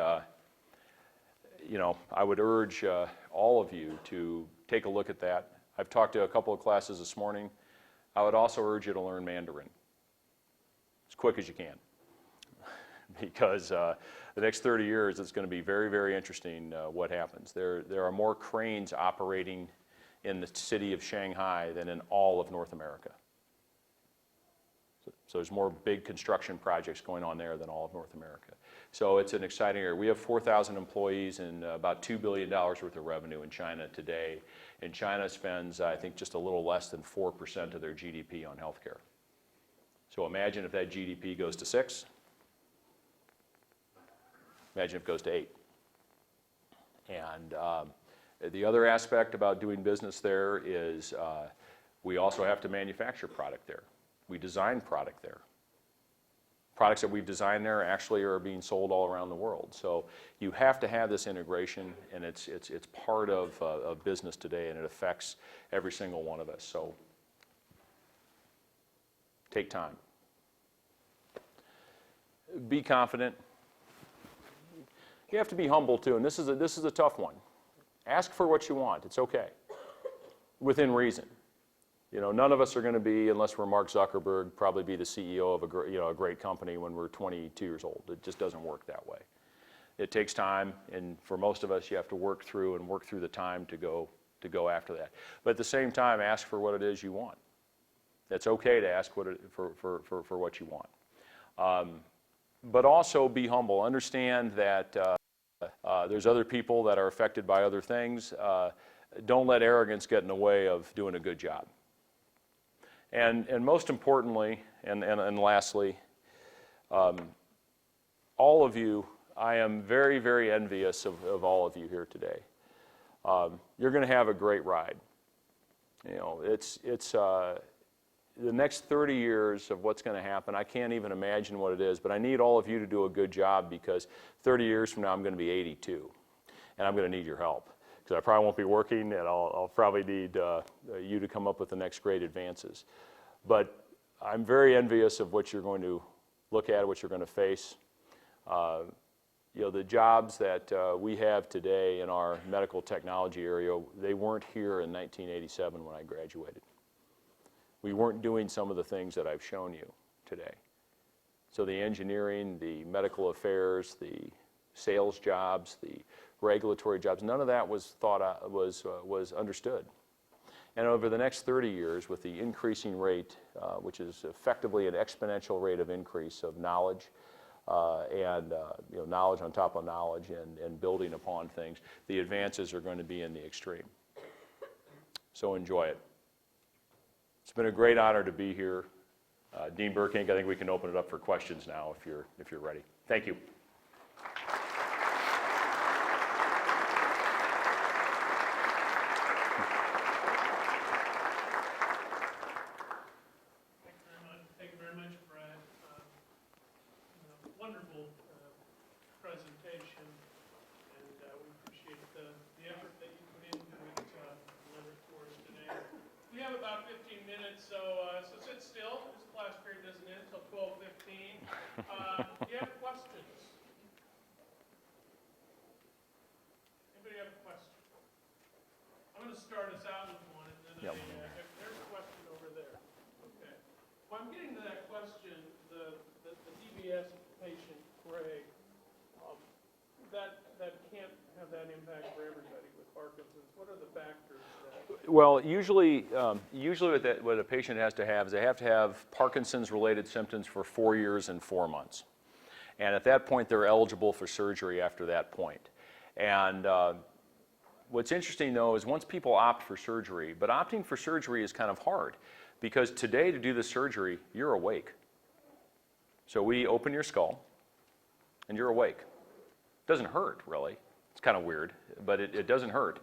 you know, I would urge all of you to take a look at that. I've talked to a couple of classes this morning. I would also urge you to learn Mandarin as quick as you can. Because the next 30 years, it's going to be very, very interesting what happens. There are more cranes operating in the city of Shanghai than in all of North America. So there's more big construction projects going on there than all of North America. So it's an exciting area. We have 4,000 employees and about $2 billion worth of revenue in China today. And China spends, I think, just a little less than 4% of their GDP on healthcare. So imagine if that GDP goes to 6. Imagine if it goes to 8. And the other aspect about doing business there is we also have to manufacture product there. We design product there. Products that we've designed there actually are being sold all around the world. So you have to have this integration, and it's part of business today, and it affects every single one of us. So take time. Be confident. You have to be humble too, and this is a tough one. Ask for what you want. It's okay, within reason. You know, none of us are going to be, unless we're Mark Zuckerberg, probably be the CEO of a great company when we're 22 years old. It just doesn't work that way. It takes time, and for most of us, you have to work through the time to go after that. But at the same time, ask for what it is you want. It's okay to ask for what you want. But also be humble. Understand that there's other people that are affected by other things. Don't let arrogance get in the way of doing a good job. And most importantly, and lastly, all of you, I am very, very envious of all of you here today. You're going to have a great ride. You know, it's the next 30 years of what's going to happen. I can't even imagine what it is, but I need all of you to do a good job, because 30 years from now I'm going to be 82, and I'm going to need your help, because I probably won't be working, and I'll probably need you to come up with the next great advances. But I'm very envious of what you're going to look at, what you're going to face. You know, the jobs that we have today in our medical technology area, they weren't here in 1987 when I graduated. We weren't doing some of the things that I've shown you today. So the engineering, the medical affairs, the sales jobs, the regulatory jobs, none of that was was understood. And over the next 30 years, with the increasing rate, which is effectively an exponential rate of increase of knowledge, and you know, knowledge on top of knowledge, and building upon things, the advances are going to be in the extreme. So enjoy it. It's been a great honor to be here. Dean Burkink, I think we can open it up for questions now if you're ready. Thank you. Thank you very much, Brad. Wonderful presentation, and we appreciate the effort that you put into it to deliver it for us today. We have about 15 minutes, so sit still. This class period doesn't end until 12:15. Do you have questions? Anybody have a question? I'm going to start us out with one, and then there's a question over there. Okay. Well, I'm getting to that question, the DBS patient, Greg, that can't have that impact for everybody with Parkinson's. What are the factors that... Well, usually what a patient has to have is they have to have Parkinson's-related symptoms for 4 years and 4 months. And at that point, they're eligible for surgery after that point. And what's interesting, though, is once people opt for surgery, but opting for surgery is kind of hard, because today to do the surgery, you're awake. So we open your skull, and you're awake. It doesn't hurt, really. It's kind of weird, but it doesn't hurt.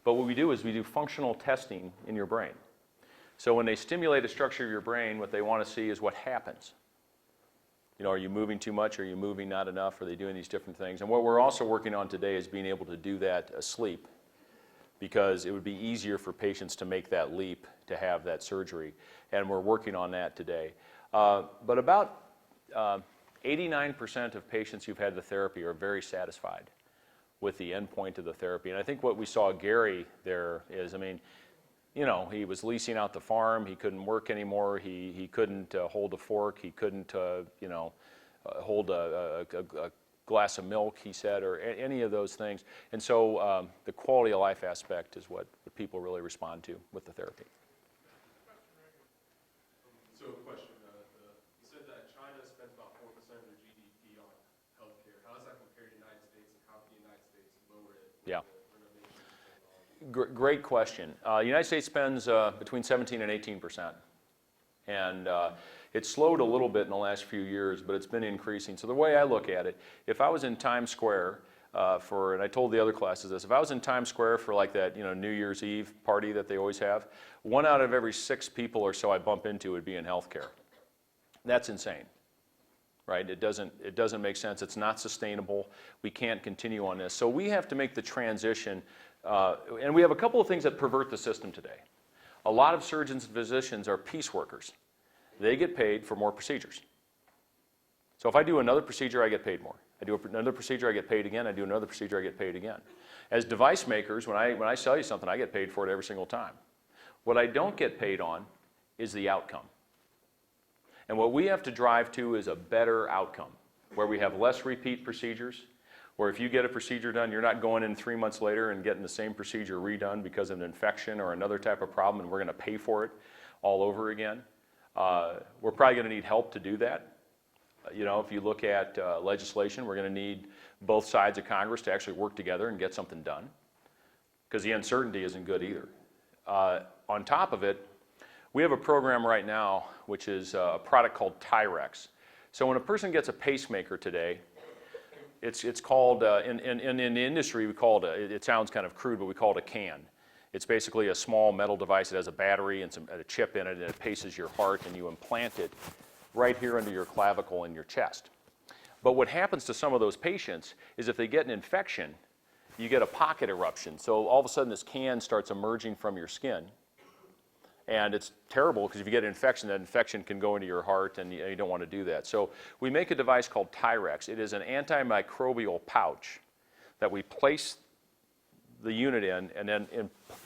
But what we do is we do functional testing in your brain. So when they stimulate a structure of your brain, what they want to see is what happens. You know, are you moving too much? Are you moving not enough? Are they doing these different things? And what we're also working on today is being able to do that asleep, because it would be easier for patients to make that leap to have that surgery. And we're working on that today. But about 89% of patients who've had the therapy are very satisfied with the endpoint of the therapy. And I think what we saw Gary there is, I mean, you know, he was leasing out the farm. He couldn't work anymore. He couldn't hold a fork. He couldn't, you know, hold a glass of milk, he said, or any of those things. And so the quality of life aspect is what people really respond to with the therapy. So a question, you said Yeah. Great question. The United States spends between 17 and 18%. And it's slowed a little bit in the last few years, but it's been increasing. So the way I look at it, if I was in Times Square and I told the other classes this, if I was in Times Square for like that, New Year's Eve party that they always have, 1 out of every 6 people or so I bump into would be in healthcare. That's insane, right? It doesn't make sense. It's not sustainable. We can't continue on this. So we have to make the transition, and we have a couple of things that pervert the system today. A lot of surgeons and physicians are piece workers. They get paid for more procedures. So if I do another procedure, I get paid more. I do another procedure, I get paid again. I do another procedure, I get paid again. As device makers, when I sell you something, I get paid for it every single time. What I don't get paid on is the outcome. And what we have to drive to is a better outcome, where we have less repeat procedures, where if you get a procedure done, you're not going in 3 months later and getting the same procedure redone because of an infection or another type of problem, and we're going to pay for it all over again. We're probably going to need help to do that. If you look at legislation, we're going to need both sides of Congress to actually work together and get something done, because the uncertainty isn't good either. On top of it, we have a program right now which is a product called Tyrex. So when a person gets a pacemaker today, it's called, in the industry, we call it sounds kind of crude, but we call it a can. It's basically a small metal device that has a battery and a chip in it, and it paces your heart, and you implant it right here under your clavicle in your chest. But what happens to some of those patients is if they get an infection, you get a pocket eruption. So all of a sudden this can starts emerging from your skin. And it's terrible, because if you get an infection, that infection can go into your heart, and you don't want to do that. So we make a device called Tyrex. It is an antimicrobial pouch that we place the unit in and then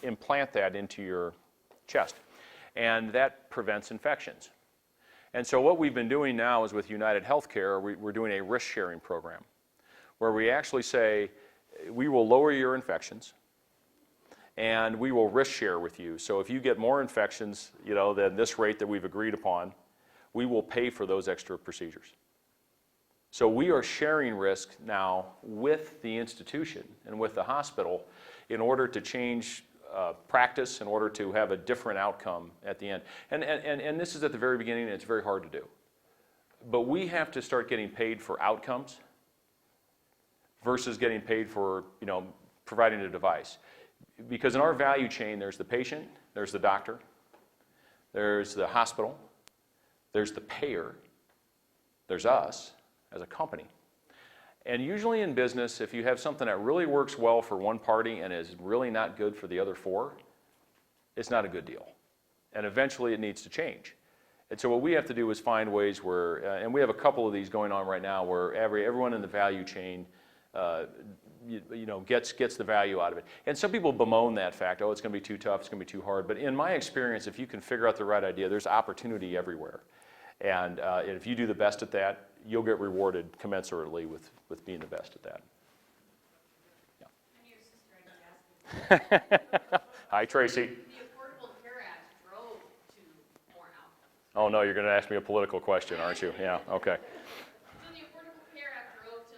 implant that into your chest. And that prevents infections. And so what we've been doing now is with United Healthcare, we're doing a risk-sharing program where we actually say, we will lower your infections, and we will risk share with you. So if you get more infections, than this rate that we've agreed upon, we will pay for those extra procedures. So we are sharing risk now with the institution and with the hospital in order to change practice, in order to have a different outcome at the end. And this is at the very beginning, and it's very hard to do. But we have to start getting paid for outcomes versus getting paid for, providing a device. Because in our value chain, there's the patient, there's the doctor, there's the hospital, there's the payer, there's us as a company. And usually in business, if you have something that really works well for one party and is really not good for the other 4, it's not a good deal. And eventually it needs to change. And so what we have to do is find ways where, and we have a couple of these going on right now, where everyone in the value chain gets the value out of it. And some people bemoan that fact, it's going to be too tough, it's going to be too hard. But in my experience, if you can figure out the right idea, there's opportunity everywhere. And if you do the best at that, you'll get rewarded commensurately with being the best at that. Yeah. Hi, Tracy. The Affordable Care Act drove to more outcomes. Oh, no, you're going to ask me a political question, aren't you? Yeah, okay. So the Affordable Care Act drove to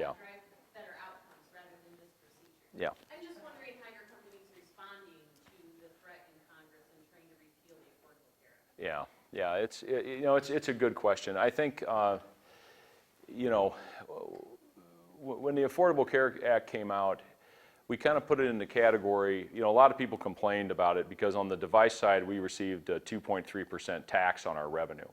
Yeah. drive better outcomes rather than this procedure. Yeah. I'm just wondering how your company is responding to the threat in Congress and trying to repeal the Affordable Care Act. Yeah, it's a good question. I think, when the Affordable Care Act came out, we kind of put it in the category, a lot of people complained about it because on the device side, we received a 2.3% tax on our revenue.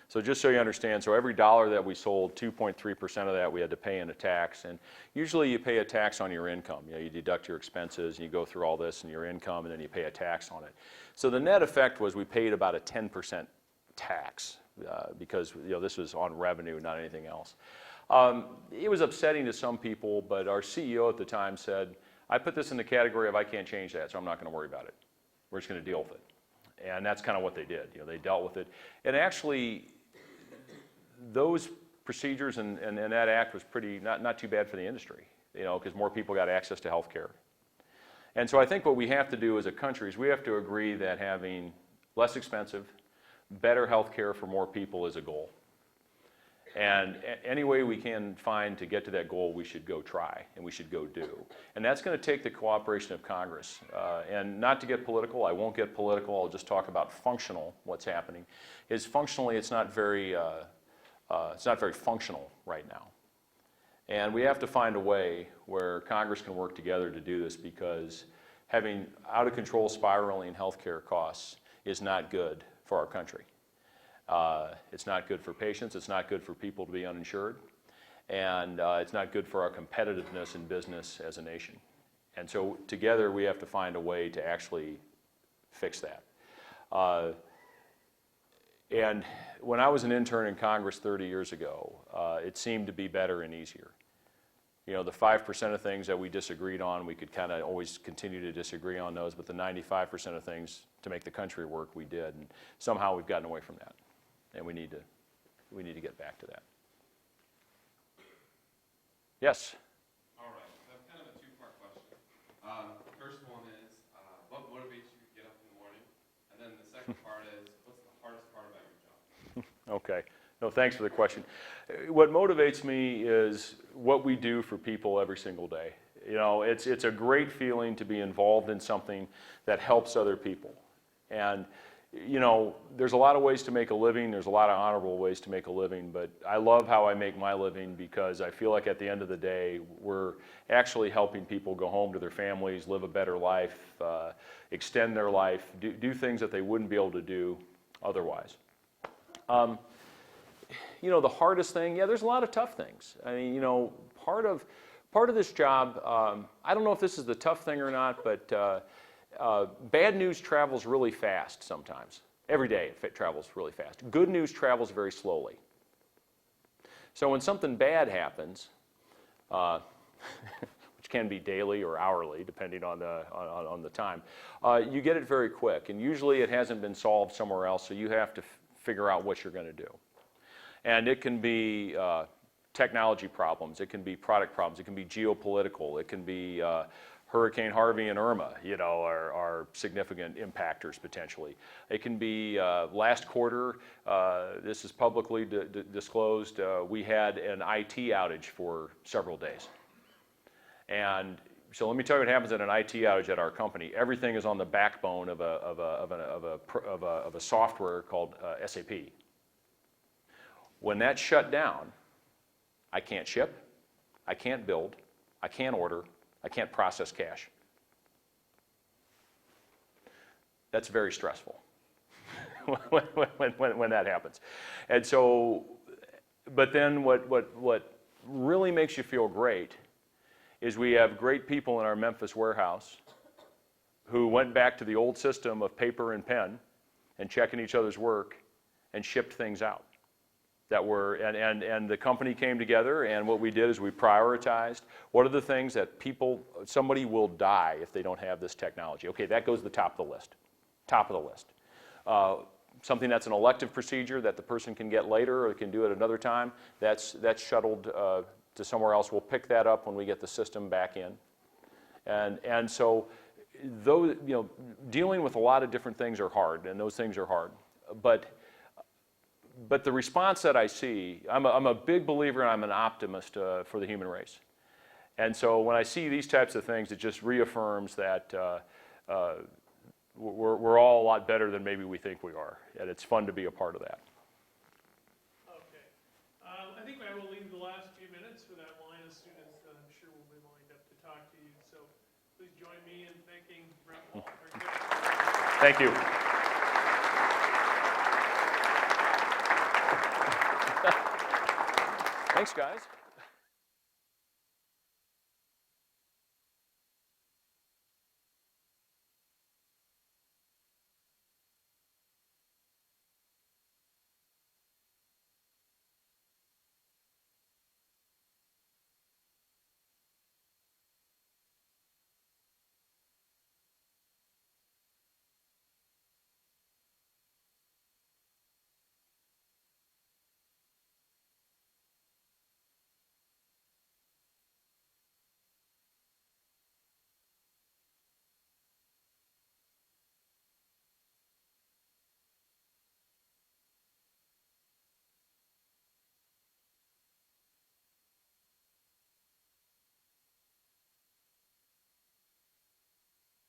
So just so you understand, so every dollar that we sold, 2.3% of that we had to pay in a tax. And usually you pay a tax on your income. You deduct your expenses, and you go through all this and your income, and then you pay a tax on it. So the net effect was we paid about a 10% tax because this was on revenue, not anything else. It was upsetting to some people, but our CEO at the time said, I put this in the category of I can't change that, so I'm not going to worry about it. We're just going to deal with it. And that's kind of what they did. They dealt with it. And actually, those procedures and that act was pretty, not too bad for the industry, because more people got access to health care. And so I think what we have to do as a country is we have to agree that having less expensive, better health care for more people is a goal. And any way we can find to get to that goal, we should go try and we should go do. And that's going to take the cooperation of Congress. And not to get political, I won't get political, I'll just talk about functional, what's happening. Functionally, it's not very functional right now. And we have to find a way where Congress can work together to do this, because having out of control spiraling healthcare costs is not good for our country. It's not good for patients, it's not good for people to be uninsured, and it's not good for our competitiveness in business as a nation. And so together we have to find a way to actually fix that. And when I was an intern in Congress 30 years ago, it seemed to be better and easier. You know, the 5% of things that we disagreed on, we could kind of always continue to disagree on those, but the 95% of things to make the country work, we did. And somehow we've gotten away from that. And we need to get back to that. Yes? All right, so that's kind of a two-part question. The first one is, what motivates you to get up in the morning? And then the second part is, what's the hardest part about your job? Okay. No, thanks for the question. What motivates me is what we do for people every single day. You know, it's a great feeling to be involved in something that helps other people. And you know, there's a lot of ways to make a living, there's a lot of honorable ways to make a living, but I love how I make my living, because I feel like at the end of the day, we're actually helping people go home to their families, live a better life, extend their life, do things that they wouldn't be able to do otherwise. You know, the hardest thing, yeah, there's a lot of tough things. I mean, you know, part of this job, I don't know if this is the tough thing or not, but bad news travels really fast sometimes. Every day it travels really fast. Good news travels very slowly. So when something bad happens, which can be daily or hourly, depending on the time, you get it very quick. And usually it hasn't been solved somewhere else, so you have to figure out what you're going to do. And it can be technology problems, it can be product problems, it can be geopolitical, it can be Hurricane Harvey and Irma, you know, are significant impactors potentially. It can be last quarter, this is publicly disclosed, we had an IT outage for several days. And so let me tell you what happens at an IT outage at our company. Everything is on the backbone of a software called SAP. When that's shut down, I can't ship, I can't build, I can't order, I can't process cash. That's very stressful when that happens. And so, but then what really makes you feel great is we have great people in our Memphis warehouse who went back to the old system of paper and pen and checking each other's work and shipped things out. That were, and the company came together, and what we did is we prioritized what are the things that somebody will die if they don't have this technology. Okay, that goes to the top of the list. Top of the list. Something that's an elective procedure that the person can get later or can do at another time, that's shuttled to somewhere else. We'll pick that up when we get the system back in. And so, those, you know, dealing with a lot of different things are hard, and those things are hard. But the response that I see, I'm a big believer and I'm an optimist for the human race. And so when I see these types of things, it just reaffirms that we're all a lot better than maybe we think we are. And it's fun to be a part of that. Okay. I think I will leave the last few minutes for that line of students that I'm sure will be lined up to talk to you. So please join me in thanking Brett Wall. Thank you. Thanks, guys.